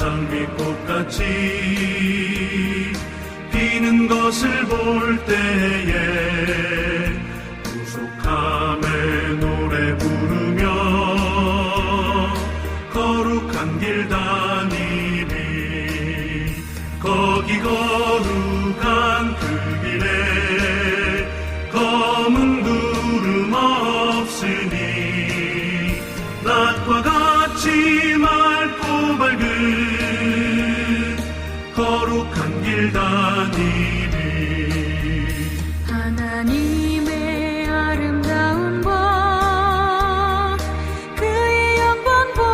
장미꽃같이 피는 것을 볼 때에 구속함의 노래 부르며 거룩한 길 다니리. 거기 거룩한 그 길에 검은 구름 없으니 낮과 같이 맑고 밝은 거룩한 길 다니리. 하나님의 아름다운 법 그의 영광 볼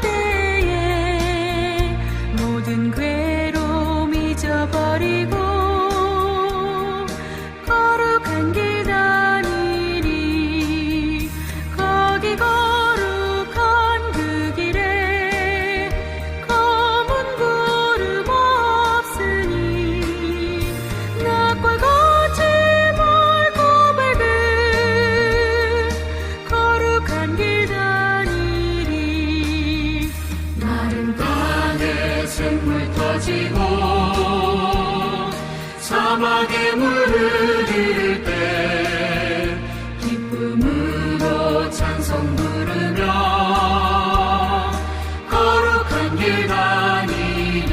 때에 모든 괴로움 잊어버리고 거룩한 길 다니리. 거기 거룩한 그 길에 검은 구름 없으니 낮과 같이 맑고 밝은 거룩한 길 다니리. 마른 땅에 샘물 터지고 사막에 물 흐를 때 기쁨으로 찬송 부르며 거룩한 길 다니리.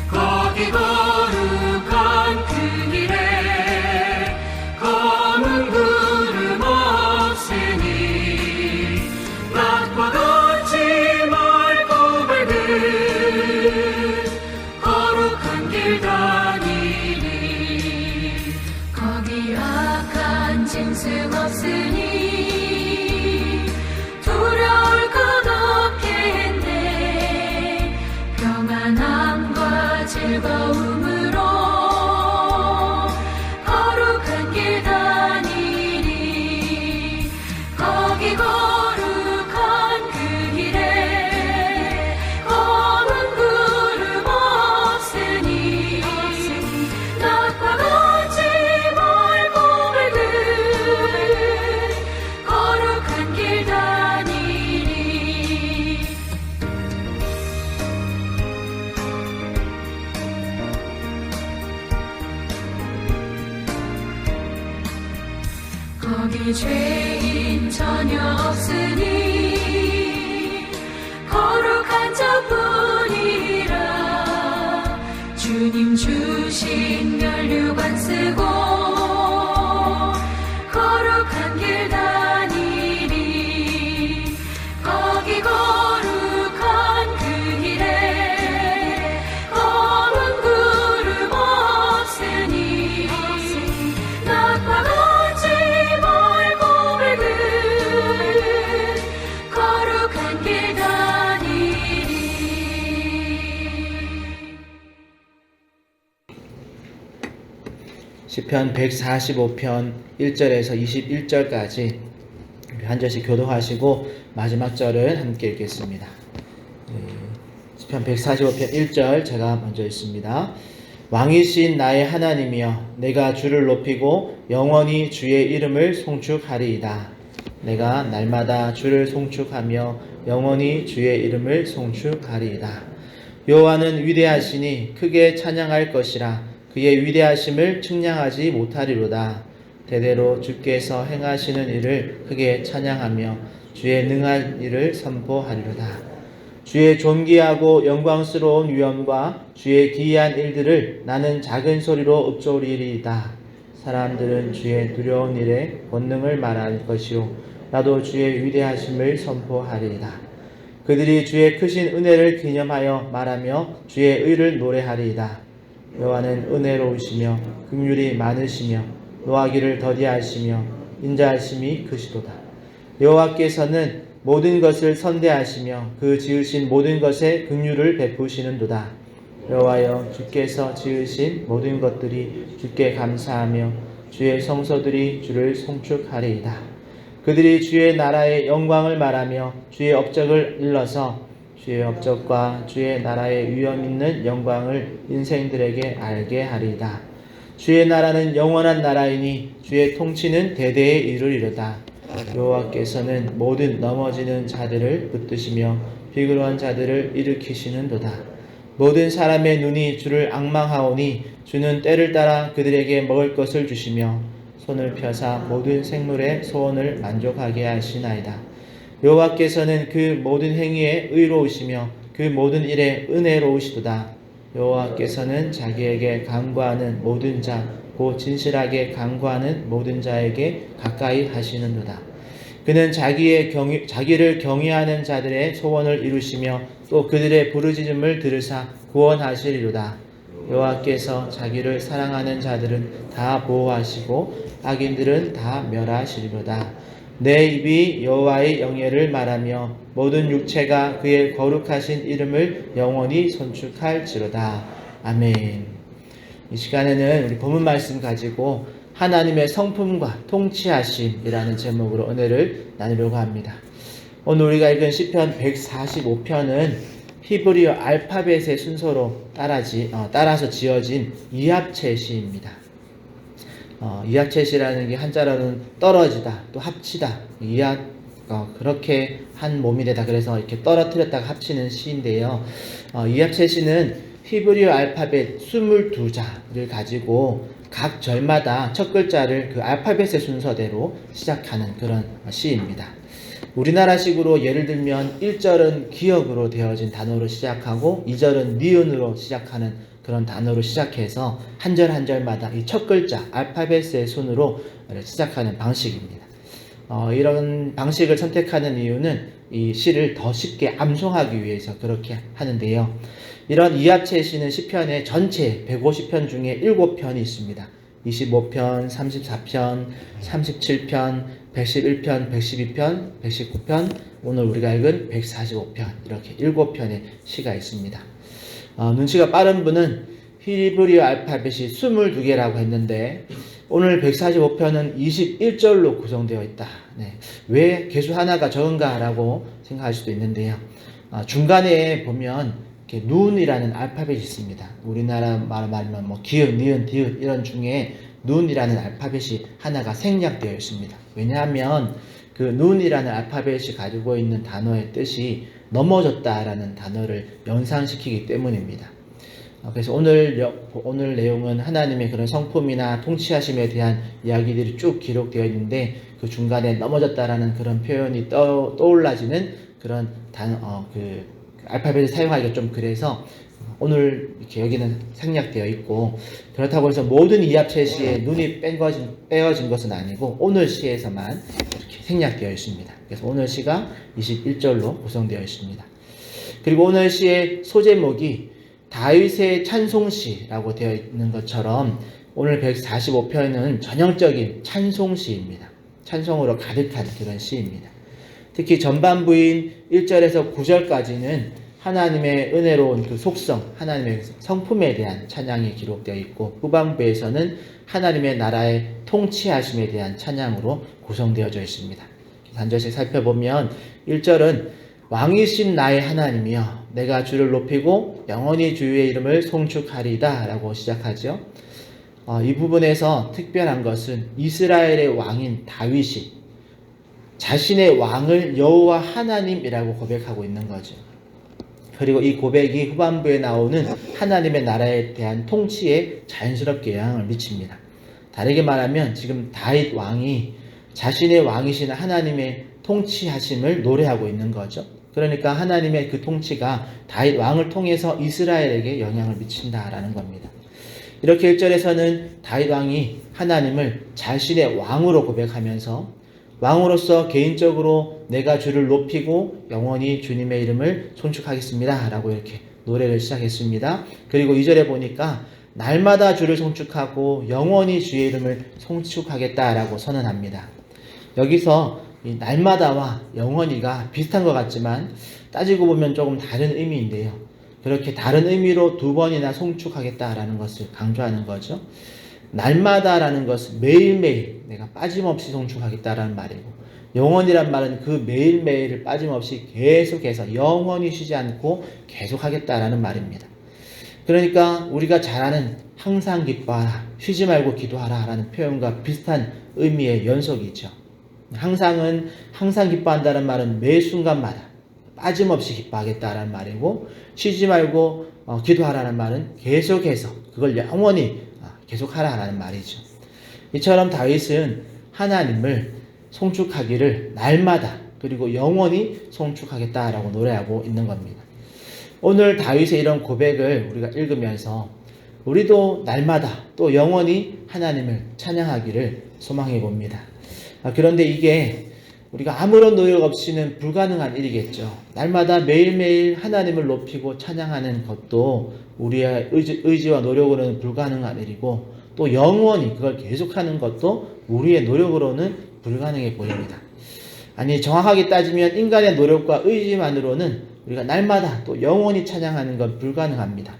거기 거룩한 그 길에 검은 구름 없으니 낮과 같이 맑고 밝은 거룩한 길 다니리. 거기 악한 짐승 없으니 두려울 것 없겠네. 평안함과 즐거움으로 거룩한 길 다니리. 거기 거룩한 그 길에 검은 구름 없으니 낮과 같이 맑고 밝은 거룩한 길 다니리. 거기 죄인 전혀 없으니 거룩한 자뿐이라. 주님 주신 면류관 쓰고 거룩한 길 다니리. 거기 거룩한 그 길에 검은 구름 없으니 낮과 같이 맑고 밝은 거룩한 길 다니리. 시편 145편 1절에서 21절까지 한 절씩 교독하시고 마지막 절을 함께 읽겠습니다. 시편 145편 1절 제가 먼저 읽습니다. 왕이신 나의 하나님이여, 내가 주를 높이고 영원히 주의 이름을 송축하리이다. 내가 날마다 주를 송축하며 영원히 주의 이름을 송축하리이다. 여호와는 위대하시니 크게 찬양할 것이라. 그의 위대하심을 측량하지 못하리로다. 대대로 주께서 행하시는 일을 크게 찬양하며 주의 능한 일을 선포하리로다. 주의 존귀하고 영광스러운 위엄과 주의 기이한 일들을 나는 작은 소리로 읊조리리이다. 사람들은 주의 두려운 일에 권능을 말할 것이요 나도 주의 위대하심을 선포하리이다. 그들이 주의 크신 은혜를 기념하여 말하며 주의 의를 노래하리이다. 여호와는 은혜로우시며 긍휼이 많으시며 노하기를 더디하시며 인자하심이 크시도다. 여호와께서는 모든 것을 선대하시며 그 지으신 모든 것에 긍휼을 베푸시는도다. 여호와여, 주께서 지으신 모든 것들이 주께 감사하며 주의 성소들이 주를 송축하리이다. 그들이 주의 나라의 영광을 말하며 주의 업적을 일러서 주의 업적과 주의 나라의 위엄 있는 영광을 인생들에게 알게 하리이다. 주의 나라는 영원한 나라이니 주의 통치는 대대에 이르리로다. 여호와께서는 모든 넘어지는 자들을 붙드시며 비굴한 자들을 일으키시는도다. 모든 사람의 눈이 주를 앙망하오니 주는 때를 따라 그들에게 먹을 것을 주시며 손을 펴사 모든 생물의 소원을 만족하게 하시나이다. 여호와께서는 그 모든 행위에 의로우시며 그 모든 일에 은혜로우시도다. 여호와께서는 자기에게 간구하는 모든 자, 곧 진실하게 간구하는 모든 자에게 가까이 하시는도다. 그는 자기를 경외하는 자들의 소원을 이루시며 또 그들의 부르짖음을 들으사 구원하시리로다. 여호와께서 자기를 사랑하는 자들은 다 보호하시고 악인들은 다 멸하시리로다. 내 입이 여호와의 영예를 말하며 모든 육체가 그의 거룩하신 이름을 영원히 손축할지로다. 아멘. 이 시간에는 우리 본문 말씀 가지고 하나님의 성품과 통치하심이라는 제목으로 은혜를 나누려고 합니다. 오늘 우리가 읽은 시편 145편은 히브리어 알파벳의 순서로 따라서 지어진 이합체시입니다. 이합체시라는 게 한자로는 떨어지다, 또 합치다, 그렇게 한 몸이되다. 그래서 이렇게 떨어뜨렸다가 합치는 시인데요. 이합체시는 히브리어 알파벳 22자를 가지고 각 절마다 첫 글자를 그 알파벳의 순서대로 시작하는 그런 시입니다. 우리나라식으로 예를 들면 1절은 기역으로 되어진 단어로 시작하고 2절은 니은으로 시작하는 그런 단어로 시작해서 한 절 한 절마다 이 첫 글자 알파벳의 순으로 시작하는 방식입니다. 이런 방식을 선택하는 이유는 이 시를 더 쉽게 암송하기 위해서 그렇게 하는데요. 이런 이합체 시는 시편의 전체 150편 중에 7편이 있습니다. 25편, 34편, 37편, 111편, 112편, 119편, 오늘 우리가 읽은 145편 이렇게 7편의 시가 있습니다. 눈치가 빠른 분은 히브리어 알파벳이 22개라고 했는데 오늘 145편은 21절로 구성되어 있다. 왜 개수 하나가 적은가 라고 생각할 수도 있는데요. 중간에 보면 이렇게 눈이라는 알파벳이 있습니다. 우리나라 말로 말하면 기역, 니은, 디귿 이런 중에 눈이라는 알파벳이 하나가 생략되어 있습니다. 왜냐하면 그 눈이라는 알파벳이 가지고 있는 단어의 뜻이 넘어졌다라는 단어를 연상시키기 때문입니다. 그래서 오늘 내용은 하나님의 그런 성품이나 통치하심에 대한 이야기들이 쭉 기록되어 있는데 그 중간에 넘어졌다라는 그런 표현이 떠올라지는 그런 그 알파벳을 사용하기가 좀 그래서 오늘 이렇게 여기는 생략되어 있고, 그렇다고 해서 모든 이합체 시에 눈이 빼어진 것은 아니고 오늘 시에서만 이렇게 생략되어 있습니다. 그래서 오늘 시가 21절로 구성되어 있습니다. 그리고 오늘 시의 소제목이 다윗의 찬송시라고 되어 있는 것처럼 오늘 145편은 전형적인 찬송시입니다. 찬송으로 가득한 그런 시입니다. 특히 전반부인 1절에서 9절까지는 하나님의 은혜로운 그 속성, 하나님의 성품에 대한 찬양이 기록되어 있고, 후반부에서는 하나님의 나라의 통치하심에 대한 찬양으로 구성되어져 있습니다. 한 절씩 살펴보면 1절은 왕이신 나의 하나님이여 내가 주를 높이고 영원히 주의 이름을 송축하리다 라고 시작하죠. 이 부분에서 특별한 것은 이스라엘의 왕인 다윗이 자신의 왕을 여호와 하나님이라고 고백하고 있는 거죠. 그리고 이 고백이 후반부에 나오는 하나님의 나라에 대한 통치에 자연스럽게 영향을 미칩니다. 다르게 말하면 지금 다윗 왕이 자신의 왕이신 하나님의 통치하심을 노래하고 있는 거죠. 그러니까 하나님의 그 통치가 다윗 왕을 통해서 이스라엘에게 영향을 미친다라는 겁니다. 이렇게 1절에서는 다윗 왕이 하나님을 자신의 왕으로 고백하면서 왕으로서 개인적으로 내가 주를 높이고 영원히 주님의 이름을 송축하겠습니다 라고 이렇게 노래를 시작했습니다. 그리고 2절에 보니까 날마다 주를 송축하고 영원히 주의 이름을 송축하겠다라고 선언합니다. 여기서 이 날마다와 영원히가 비슷한 것 같지만 따지고 보면 조금 다른 의미인데요. 그렇게 다른 의미로 두 번이나 송축하겠다라는 것을 강조하는 거죠. 날마다라는 것은 매일매일 내가 빠짐없이 송축하겠다라는 말이고, 영원이란 말은 그 매일매일을 빠짐없이 계속해서 영원히 쉬지 않고 계속하겠다라는 말입니다. 그러니까 우리가 잘 아는 항상 기뻐하라, 쉬지 말고 기도하라 라는 표현과 비슷한 의미의 연속이죠. 항상 기뻐한다는 말은 매 순간마다 빠짐없이 기뻐하겠다라는 말이고, 쉬지 말고 기도하라는 말은 계속해서 그걸 영원히 계속하라라는 말이죠. 이처럼 다윗은 하나님을 송축하기를 날마다 그리고 영원히 송축하겠다라고 노래하고 있는 겁니다. 오늘 다윗의 이런 고백을 우리가 읽으면서 우리도 날마다 또 영원히 하나님을 찬양하기를 소망해 봅니다. 그런데 이게 우리가 아무런 노력 없이는 불가능한 일이겠죠. 날마다 매일매일 하나님을 높이고 찬양하는 것도 우리의 의지와 노력으로는 불가능한 일이고, 또 영원히 그걸 계속하는 것도 우리의 노력으로는 불가능해 보입니다. 아니, 정확하게 따지면 인간의 노력과 의지만으로는 우리가 날마다 또 영원히 찬양하는 건 불가능합니다.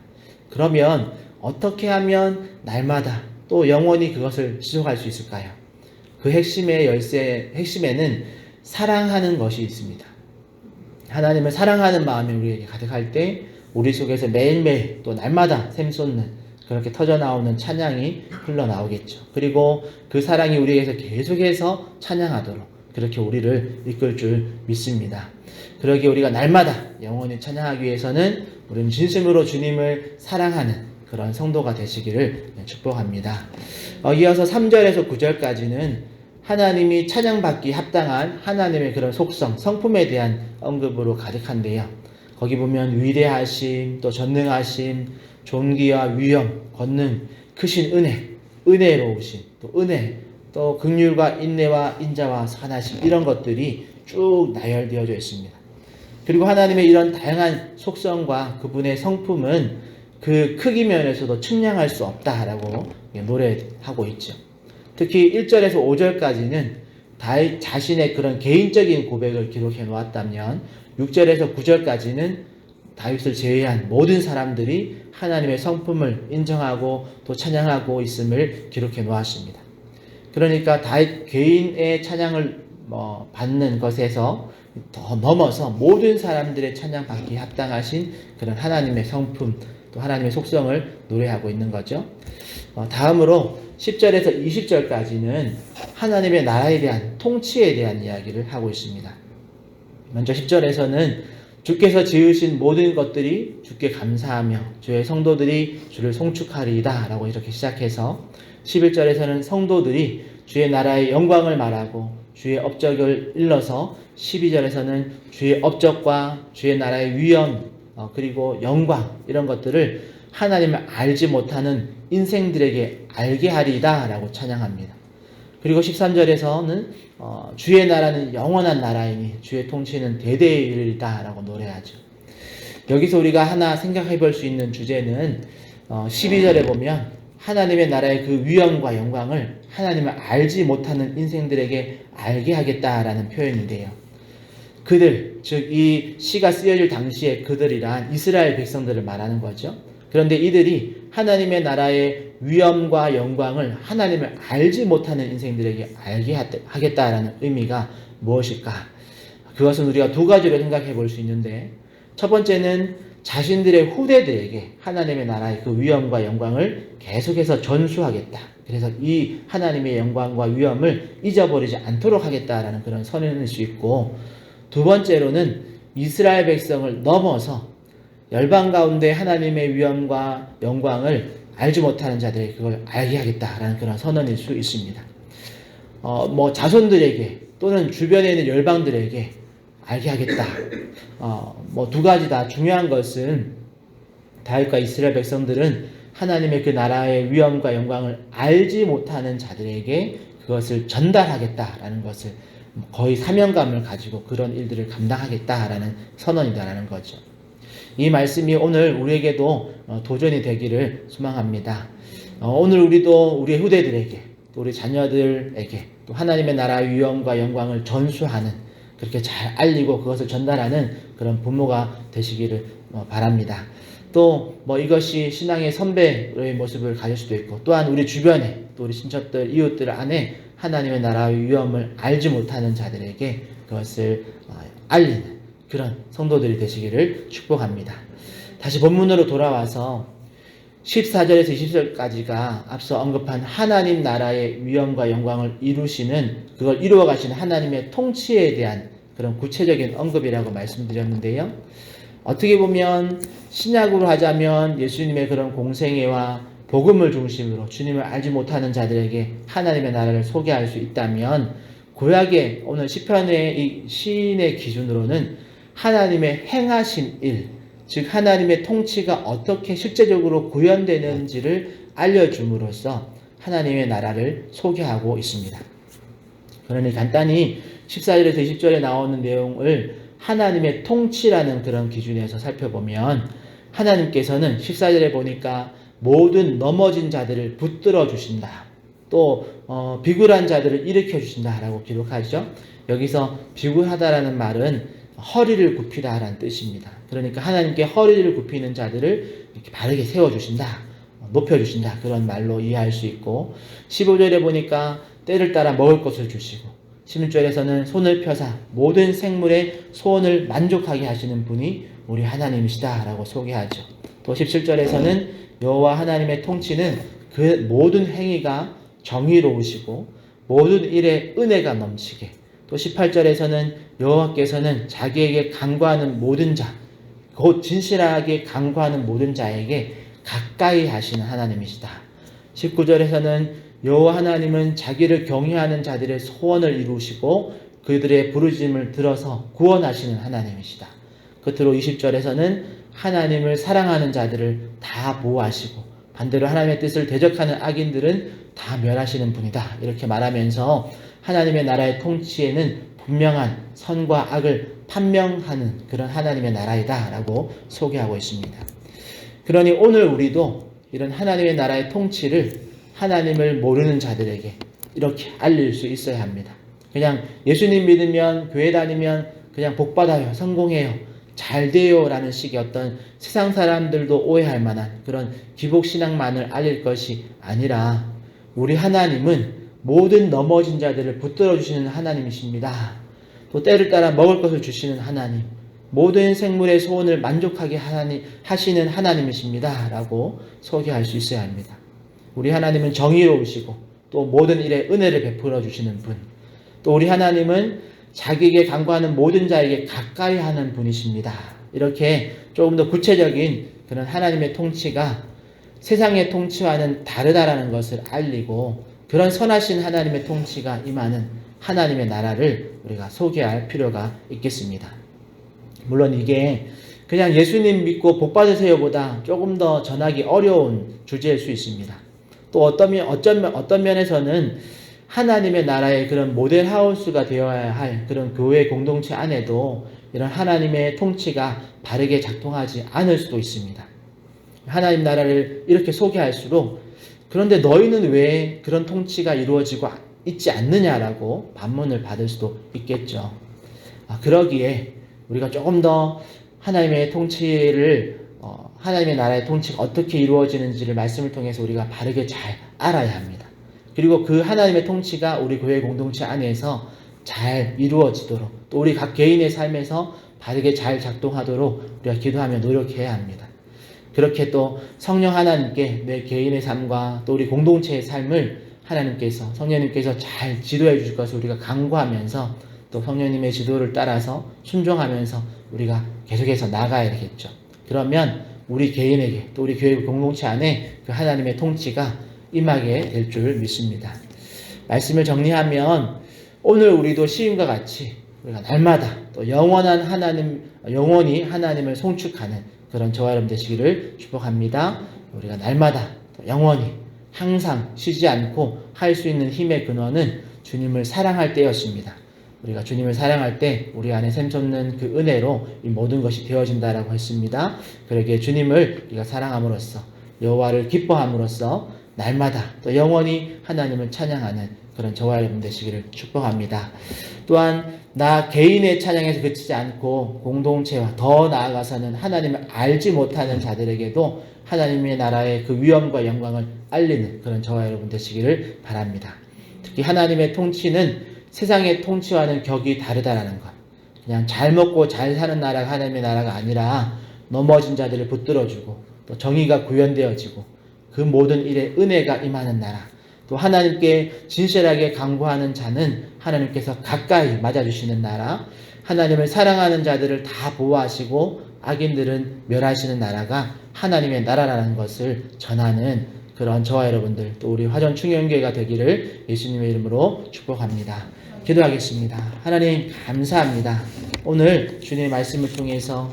그러면 어떻게 하면 날마다 또 영원히 그것을 지속할 수 있을까요? 그 핵심에는 사랑하는 것이 있습니다. 하나님을 사랑하는 마음이 우리에게 가득할 때 우리 속에서 매일매일 또 날마다 샘솟는 그렇게 터져나오는 찬양이 흘러나오겠죠. 그리고 그 사랑이 우리에게서 계속해서 찬양하도록 그렇게 우리를 이끌 줄 믿습니다. 그러기에 우리가 날마다 영원히 찬양하기 위해서는 우리는 진심으로 주님을 사랑하는 그런 성도가 되시기를 축복합니다. 이어서 3절에서 9절까지는 하나님이 찬양받기 합당한 하나님의 그런 속성, 성품에 대한 언급으로 가득한데요. 거기 보면 위대하심, 또 전능하심, 존귀와 위엄, 권능, 크신 은혜, 은혜로우심, 또 은혜, 또 긍휼과 인내와 인자와 선하심, 이런 것들이 쭉 나열되어져 있습니다. 그리고 하나님의 이런 다양한 속성과 그분의 성품은 그 크기 면에서도 측량할 수 없다라고 노래하고 있죠. 특히 1절에서 5절까지는 다윗 자신의 그런 개인적인 고백을 기록해 놓았다면 6절에서 9절까지는 다윗을 제외한 모든 사람들이 하나님의 성품을 인정하고 또 찬양하고 있음을 기록해 놓았습니다. 그러니까 다윗 개인의 찬양을 받는 것에서 더 넘어서 모든 사람들의 찬양받기에 합당하신 그런 하나님의 성품, 또 하나님의 속성을 노래하고 있는 거죠. 다음으로 10절에서 20절까지는 하나님의 나라에 대한 통치에 대한 이야기를 하고 있습니다. 먼저 10절에서는 주께서 지으신 모든 것들이 주께 감사하며 주의 성도들이 주를 송축하리이다 라고 이렇게 시작해서 11절에서는 성도들이 주의 나라의 영광을 말하고 주의 업적을 일러서 12절에서는 주의 업적과 주의 나라의 위엄 그리고 영광, 이런 것들을 하나님을 알지 못하는 인생들에게 알게 하리이다 라고 찬양합니다. 그리고 13절에서는 주의 나라는 영원한 나라이니 주의 통치는 대대에 이르리다 라고 노래하죠. 여기서 우리가 하나 생각해 볼 수 있는 주제는 12절에 보면 하나님의 나라의 그 위엄과 영광을 하나님을 알지 못하는 인생들에게 알게 하겠다라는 표현인데요. 그들, 즉 이 시가 쓰여질 당시에 그들이란 이스라엘 백성들을 말하는 거죠. 그런데 이들이 하나님의 나라의 위엄과 영광을 하나님을 알지 못하는 인생들에게 알게 하겠다라는 의미가 무엇일까? 그것은 우리가 두 가지로 생각해 볼 수 있는데, 첫 번째는 자신들의 후대들에게 하나님의 나라의 그 위엄과 영광을 계속해서 전수하겠다. 그래서 이 하나님의 영광과 위엄을 잊어버리지 않도록 하겠다라는 그런 선언일 수 있고, 두 번째로는 이스라엘 백성을 넘어서 열방 가운데 하나님의 위엄과 영광을 알지 못하는 자들에게 그걸 알게 하겠다라는 그런 선언일 수 있습니다. 자손들에게 또는 주변에 있는 열방들에게 알게 하겠다. 두 가지 다 중요한 것은 다윗과 이스라엘 백성들은 하나님의 그 나라의 위엄과 영광을 알지 못하는 자들에게 그것을 전달하겠다라는 것을 거의 사명감을 가지고 그런 일들을 감당하겠다라는 선언이다라는 거죠. 이 말씀이 오늘 우리에게도 도전이 되기를 소망합니다. 오늘 우리도 우리의 후대들에게 또 우리 자녀들에게 또 하나님의 나라의 위엄과 영광을 전수하는, 그렇게 잘 알리고 그것을 전달하는 그런 부모가 되시기를 바랍니다. 또 이것이 신앙의 선배의 모습을 가질 수도 있고, 또한 우리 주변에 또 우리 친척들, 이웃들 안에 하나님의 나라의 위엄을 알지 못하는 자들에게 그것을 알리는 그런 성도들이 되시기를 축복합니다. 다시 본문으로 돌아와서 14절에서 20절까지가 앞서 언급한 하나님 나라의 위엄과 영광을 이루시는, 그걸 이루어 가시는 하나님의 통치에 대한 그런 구체적인 언급이라고 말씀드렸는데요. 어떻게 보면 신약으로 하자면 예수님의 그런 공생애와 복음을 중심으로 주님을 알지 못하는 자들에게 하나님의 나라를 소개할 수 있다면, 구약의 오늘 시편의 이 시인의 기준으로는 하나님의 행하신 일, 즉 하나님의 통치가 어떻게 실제적으로 구현되는지를 알려줌으로써 하나님의 나라를 소개하고 있습니다. 그러니 간단히 14절에서 20절에 나오는 내용을 하나님의 통치라는 그런 기준에서 살펴보면, 하나님께서는 14절에 보니까 모든 넘어진 자들을 붙들어 주신다, 또 비굴한 자들을 일으켜 주신다라고 기록하죠. 여기서 비굴하다라는 말은 허리를 굽히다라는 뜻입니다. 그러니까 하나님께 허리를 굽히는 자들을 이렇게 바르게 세워주신다, 높여주신다, 그런 말로 이해할 수 있고, 15절에 보니까 때를 따라 먹을 것을 주시고, 16절에서는 손을 펴사 모든 생물의 소원을 만족하게 하시는 분이 우리 하나님이시다라고 소개하죠. 또 17절에서는 여호와 하나님의 통치는 그 모든 행위가 정의로우시고 모든 일에 은혜가 넘치게, 또 18절에서는 여호와께서는 자기에게 간구하는 모든 자, 곧 진실하게 간구하는 모든 자에게 가까이 하시는 하나님이시다. 19절에서는 여호와 하나님은 자기를 경외하는 자들의 소원을 이루시고 그들의 부르짖음을 들어서 구원하시는 하나님이시다. 끝으로 20절에서는 하나님을 사랑하는 자들을 다 보호하시고 반대로 하나님의 뜻을 대적하는 악인들은 다 멸하시는 분이다, 이렇게 말하면서 하나님의 나라의 통치에는 분명한 선과 악을 판명하는 그런 하나님의 나라이다 라고 소개하고 있습니다. 그러니 오늘 우리도 이런 하나님의 나라의 통치를 하나님을 모르는 자들에게 이렇게 알릴 수 있어야 합니다. 그냥 예수님 믿으면, 교회 다니면 그냥 복받아요, 성공해요, 잘 돼요 라는 식의 어떤 세상 사람들도 오해할 만한 그런 기복신앙만을 알릴 것이 아니라, 우리 하나님은 모든 넘어진 자들을 붙들어 주시는 하나님이십니다. 또 때를 따라 먹을 것을 주시는 하나님, 모든 생물의 소원을 만족하게 하시는 하나님이십니다 라고 소개할 수 있어야 합니다. 우리 하나님은 정의로우시고 또 모든 일에 은혜를 베풀어 주시는 분, 또 우리 하나님은 자기에게 간구하는 모든 자에게 가까이 하는 분이십니다. 이렇게 조금 더 구체적인 그런 하나님의 통치가 세상의 통치와는 다르다라는 것을 알리고, 그런 선하신 하나님의 통치가 임하는 하나님의 나라를 우리가 소개할 필요가 있겠습니다. 물론 이게 그냥 예수님 믿고 복 받으세요 보다 조금 더 전하기 어려운 주제일 수 있습니다. 또 어떤 면에서는 하나님의 나라의 그런 모델 하우스가 되어야 할 그런 교회 공동체 안에도 이런 하나님의 통치가 바르게 작동하지 않을 수도 있습니다. 하나님 나라를 이렇게 소개할수록, 그런데 너희는 왜 그런 통치가 이루어지고 있지 않느냐라고 반문을 받을 수도 있겠죠. 그러기에 우리가 조금 더 하나님의 통치를 하나님의 나라의 통치가 어떻게 이루어지는지를 말씀을 통해서 우리가 바르게 잘 알아야 합니다. 그리고 그 하나님의 통치가 우리 교회 공동체 안에서 잘 이루어지도록, 또 우리 각 개인의 삶에서 바르게 잘 작동하도록 우리가 기도하며 노력해야 합니다. 그렇게 또 성령 하나님께 내 개인의 삶과 또 우리 공동체의 삶을 하나님께서, 성령님께서 잘 지도해 주실 것을 우리가 간구하면서, 또 성령님의 지도를 따라서 순종하면서 우리가 계속해서 나가야 되겠죠. 그러면 우리 개인에게 또 우리 교회 공동체 안에 그 하나님의 통치가 임하게 될 줄 믿습니다. 말씀을 정리하면, 오늘 우리도 시인과 같이 우리가 날마다 또 영원히 하나님을 송축하는 그런 저와 여러분 되시기를 축복합니다. 우리가 날마다 또 영원히 항상 쉬지 않고 할 수 있는 힘의 근원은 주님을 사랑할 때였습니다. 우리가 주님을 사랑할 때 우리 안에 샘솟는 그 은혜로 이 모든 것이 되어진다라고 했습니다. 그러기에 주님을 우리가 사랑함으로써, 여호와를 기뻐함으로써 날마다 또 영원히 하나님을 찬양하는 그런 저와 여러분 되시기를 축복합니다. 또한 나 개인의 찬양에서 그치지 않고 공동체와 더 나아가서는 하나님을 알지 못하는 자들에게도 하나님의 나라의 그 위엄과 영광을 알리는 그런 저와 여러분 되시기를 바랍니다. 특히 하나님의 통치는 세상의 통치와는 격이 다르다라는 것, 그냥 잘 먹고 잘 사는 나라가 하나님의 나라가 아니라 넘어진 자들을 붙들어주고 또 정의가 구현되어지고 그 모든 일에 은혜가 임하는 나라, 또 하나님께 진실하게 간구하는 자는 하나님께서 가까이 맞아주시는 나라, 하나님을 사랑하는 자들을 다 보호하시고 악인들은 멸하시는 나라가 하나님의 나라라는 것을 전하는 그런 저와 여러분들 또 우리 화전 충영교회가 되기를 예수님의 이름으로 축복합니다. 기도하겠습니다. 하나님 감사합니다. 오늘 주님의 말씀을 통해서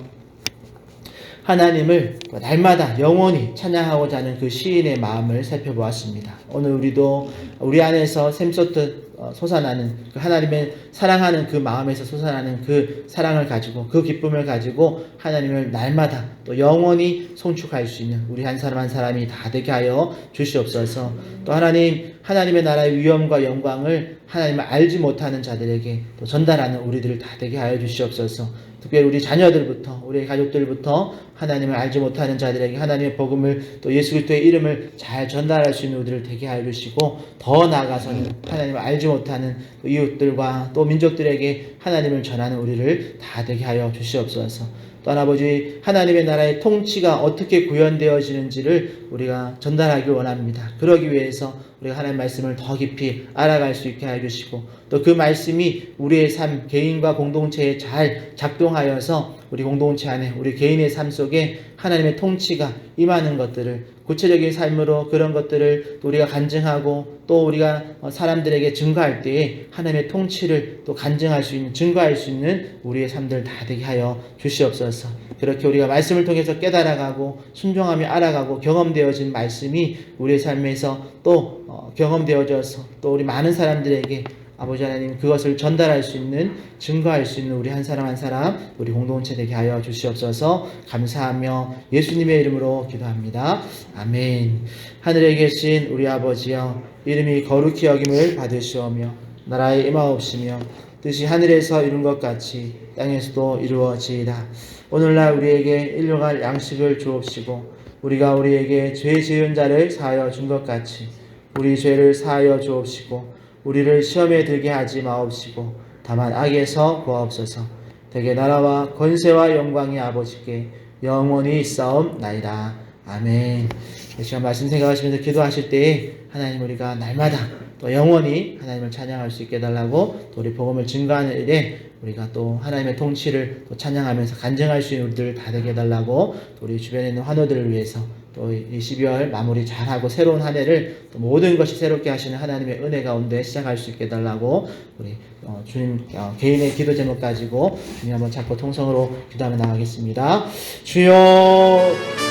하나님을 날마다 영원히 찬양하고자 하는 그 시인의 마음을 살펴보았습니다. 오늘 우리도 우리 안에서 샘솟듯 솟아나는 그 하나님의 사랑하는 그 마음에서 솟아나는 그 사랑을 가지고 그 기쁨을 가지고 하나님을 날마다 또 영원히 송축할 수 있는 우리 한 사람 한 사람이 다 되게 하여 주시옵소서. 또 하나님의 나라의 위엄과 영광을 하나님을 알지 못하는 자들에게 또 전달하는 우리들을 다 되게 하여 주시옵소서. 특별히 우리 자녀들부터 우리 가족들부터 하나님을 알지 못하는 자들에게 하나님의 복음을 또 예수 그리스도의 이름을 잘 전달할 수 있는 우리들을 되게 하여 주시고 더 나아가서는 하나님을 알지 못하는 또 이웃들과 또 민족들에게 하나님을 전하는 우리를 다 되게 하여 주시옵소서. 또 아버지 하나님의 나라의 통치가 어떻게 구현되어지는지를 우리가 전달하기 원합니다. 그러기 위해서 우리가 하나님의 말씀을 더 깊이 알아갈 수 있게 해주시고 또 그 말씀이 우리의 삶 개인과 공동체에 잘 작동하여서 우리 공동체 안에 우리 개인의 삶 속에 하나님의 통치가 임하는 것들을 구체적인 삶으로 그런 것들을 또 우리가 간증하고 또 우리가 사람들에게 증거할 때에 하나님의 통치를 또 간증할 수 있는 증거할 수 있는 우리의 삶들 다 되게 하여 주시옵소서. 그렇게 우리가 말씀을 통해서 깨달아가고 순종하며 알아가고 경험되어진 말씀이 우리의 삶에서 또 경험되어져서 또 우리 많은 사람들에게 아버지 하나님 그것을 전달할 수 있는 증거할 수 있는 우리 한 사람 한 사람 우리 공동체 되게 하여 주시옵소서. 감사하며 예수님의 이름으로 기도합니다. 아멘. 하늘에 계신 우리 아버지여 이름이 거룩히 여김을 받으시오며 나라의 임하옵시며 뜻이 하늘에서 이룬 것 같이 땅에서도 이루어지이다. 오늘날 우리에게 일용할 양식을 주옵시고 우리가 우리에게 죄 지은 자를 사하여 준 것 같이 우리 죄를 사하여 주옵시고 우리를 시험에 들게 하지 마옵시고 다만 악에서 구하옵소서. 대개 나라와 권세와 영광이 아버지께 영원히 있사옵나이다. 아멘. 이 시간 말씀 생각하시면서 기도하실 때에 하나님 우리가 날마다 또 영원히 하나님을 찬양할 수 있게 해달라고 또 우리 복음을 증거하는 일에 우리가 또 하나님의 통치를 또 찬양하면서 간증할 수 있는 우리들 다 되게 해달라고 또 우리 주변에 있는 환우들을 위해서 또 이 12월 마무리 잘하고 새로운 한 해를 또 모든 것이 새롭게 하시는 하나님의 은혜 가운데 시작할 수 있게 해달라고 우리 주님 개인의 기도 제목 가지고 주님 한번 잡고 통성으로 기도하며 나가겠습니다. 주여